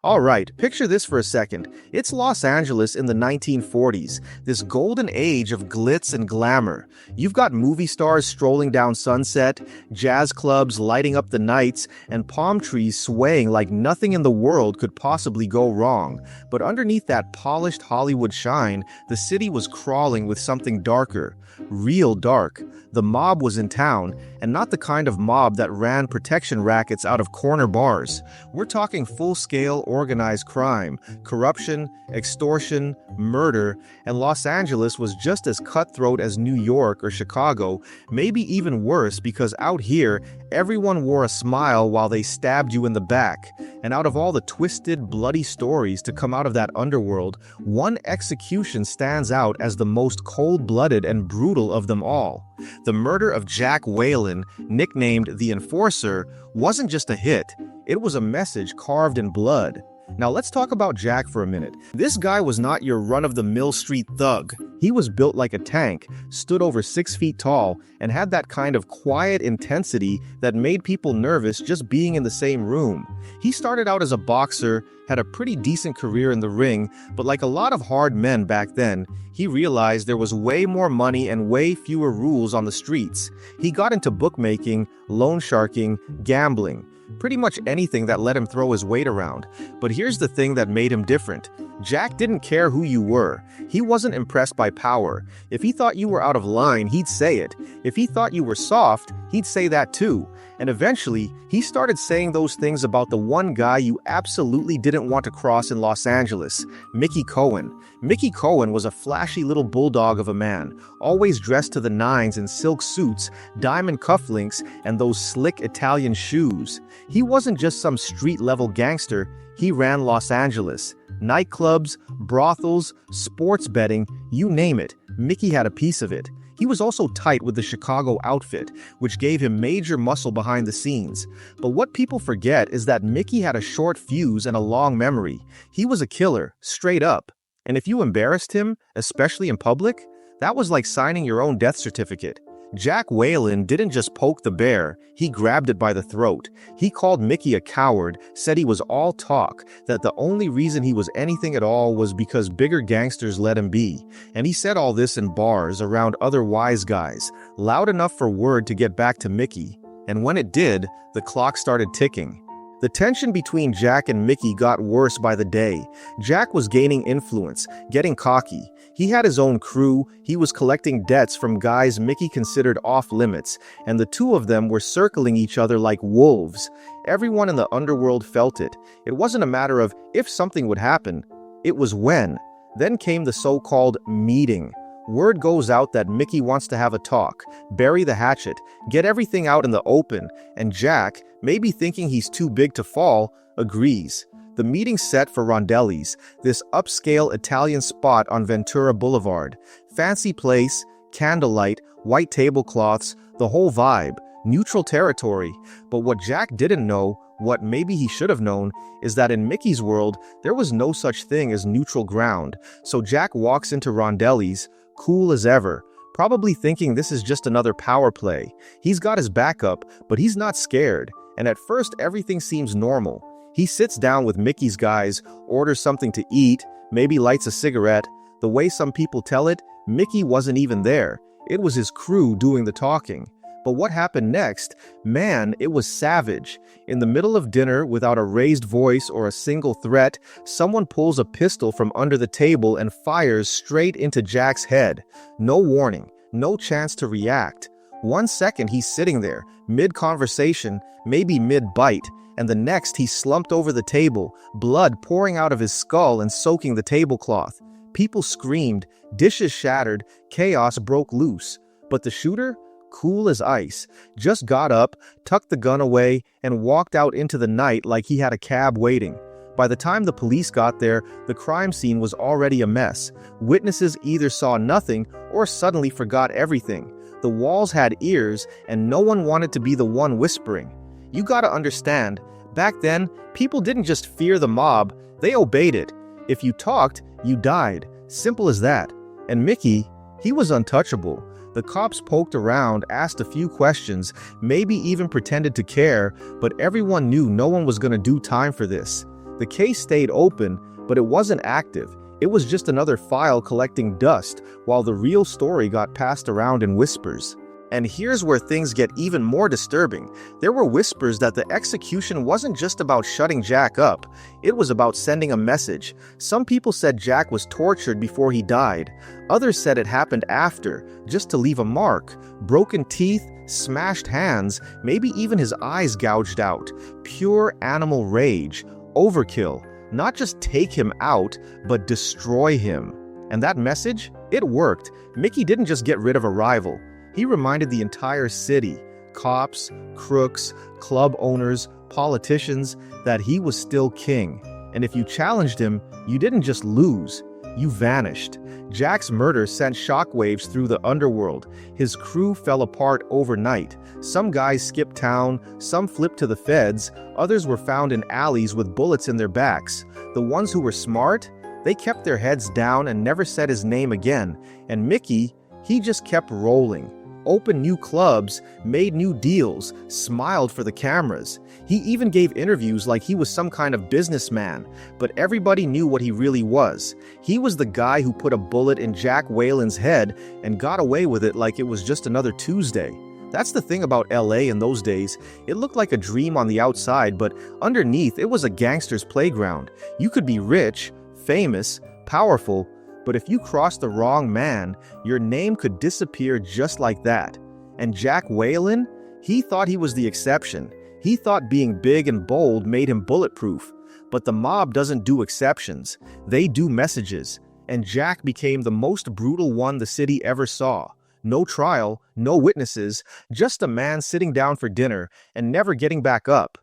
Alright, picture this for a second. It's Los Angeles in the 1940s, this golden age of glitz and glamour. You've got movie stars strolling down Sunset, jazz clubs lighting up the nights, and palm trees swaying like nothing in the world could possibly go wrong. But underneath that polished Hollywood shine, the city was crawling with something darker. Real dark. The mob was in town, and not the kind of mob that ran protection rackets out of corner bars. We're talking full-scale organized crime, corruption, extortion, murder, and Los Angeles was just as cutthroat as New York or Chicago, maybe even worse because out here, everyone wore a smile while they stabbed you in the back. And out of all the twisted, bloody stories to come out of that underworld, one execution stands out as the most cold-blooded and brutal of them all. The murder of Jack Whalen, nicknamed the Enforcer, wasn't just a hit, it was a message carved in blood. Now let's talk about Jack for a minute. This guy was not your run-of-the-mill street thug. He was built like a tank, stood over 6 feet tall, and had that kind of quiet intensity that made people nervous just being in the same room. He started out as a boxer, had a pretty decent career in the ring, but like a lot of hard men back then, he realized there was way more money and way fewer rules on the streets. He got into bookmaking, loan sharking, gambling. Pretty much anything that let him throw his weight around. But here's the thing that made him different. Jack didn't care who you were. He wasn't impressed by power. If he thought you were out of line, he'd say it. If he thought you were soft, he'd say that too. And eventually, he started saying those things about the one guy you absolutely didn't want to cross in Los Angeles, Mickey Cohen. Mickey Cohen was a flashy little bulldog of a man, always dressed to the nines in silk suits, diamond cufflinks, and those slick Italian shoes. He wasn't just some street-level gangster, he ran Los Angeles. Nightclubs, brothels, sports betting, you name it, Mickey had a piece of it. He was also tight with the Chicago outfit, which gave him major muscle behind the scenes. But what people forget is that Mickey had a short fuse and a long memory. He was a killer, straight up. And if you embarrassed him, especially in public, that was like signing your own death certificate. Jack Whalen didn't just poke the bear, he grabbed it by the throat. He called Mickey a coward, said he was all talk, that the only reason he was anything at all was because bigger gangsters let him be. And he said all this in bars around other wise guys, loud enough for word to get back to Mickey. And when it did, the clock started ticking. The tension between Jack and Mickey got worse by the day. Jack was gaining influence, getting cocky. He had his own crew, he was collecting debts from guys Mickey considered off-limits, and the two of them were circling each other like wolves. Everyone in the underworld felt it. It wasn't a matter of if something would happen, it was when. Then came the so-called meeting. Word goes out that Mickey wants to have a talk, bury the hatchet, get everything out in the open, and Jack, maybe thinking he's too big to fall, agrees. The meeting's set for Rondelli's, this upscale Italian spot on Ventura Boulevard. Fancy place, candlelight, white tablecloths, the whole vibe, neutral territory. But what Jack didn't know, what maybe he should have known, is that in Mickey's world, there was no such thing as neutral ground. So Jack walks into Rondelli's, cool as ever, probably thinking this is just another power play. He's got his backup, but he's not scared. And at first, everything seems normal. He sits down with Mickey's guys, orders something to eat, maybe lights a cigarette. The way some people tell it, Mickey wasn't even there. It was his crew doing the talking. But what happened next? Man, it was savage. In the middle of dinner, without a raised voice or a single threat, someone pulls a pistol from under the table and fires straight into Jack's head. No warning, no chance to react. 1 second he's sitting there, mid-conversation, maybe mid-bite, and the next he's slumped over the table, blood pouring out of his skull and soaking the tablecloth. People screamed, dishes shattered, chaos broke loose. But the shooter? Cool as ice, just got up, tucked the gun away, and walked out into the night like he had a cab waiting. By the time the police got there, the crime scene was already a mess. Witnesses either saw nothing or suddenly forgot everything. The walls had ears, and no one wanted to be the one whispering. You gotta understand, back then, people didn't just fear the mob, they obeyed it. If you talked, you died. Simple as that. And Mickey, he was untouchable. The cops poked around, asked a few questions, maybe even pretended to care, but everyone knew no one was gonna do time for this. The case stayed open, but it wasn't active. It was just another file collecting dust while the real story got passed around in whispers. And here's where things get even more disturbing. There were whispers that the execution wasn't just about shutting Jack up, it was about sending a message. Some people said Jack was tortured before he died. Others said it happened after, just to leave a mark. Broken teeth, smashed hands, maybe even his eyes gouged out. Pure animal rage. Overkill. Not just take him out, but destroy him. And that message? It worked. Mickey didn't just get rid of a rival. He reminded the entire city, cops, crooks, club owners, politicians, that he was still king. And if you challenged him, you didn't just lose, you vanished. Jack's murder sent shockwaves through the underworld. His crew fell apart overnight. Some guys skipped town, some flipped to the feds, others were found in alleys with bullets in their backs. The ones who were smart, they kept their heads down and never said his name again. And Mickey, he just kept rolling. Opened new clubs, made new deals, smiled for the cameras. He even gave interviews like he was some kind of businessman, but everybody knew what he really was. He was the guy who put a bullet in Jack Whalen's head and got away with it like it was just another Tuesday. That's the thing about LA in those days. It looked like a dream on the outside, but underneath it was a gangster's playground. You could be rich, famous, powerful, but if you crossed the wrong man, your name could disappear just like that. And Jack Whalen? He thought he was the exception. He thought being big and bold made him bulletproof. But the mob doesn't do exceptions. They do messages. And Jack became the most brutal one the city ever saw. No trial, no witnesses, just a man sitting down for dinner and never getting back up.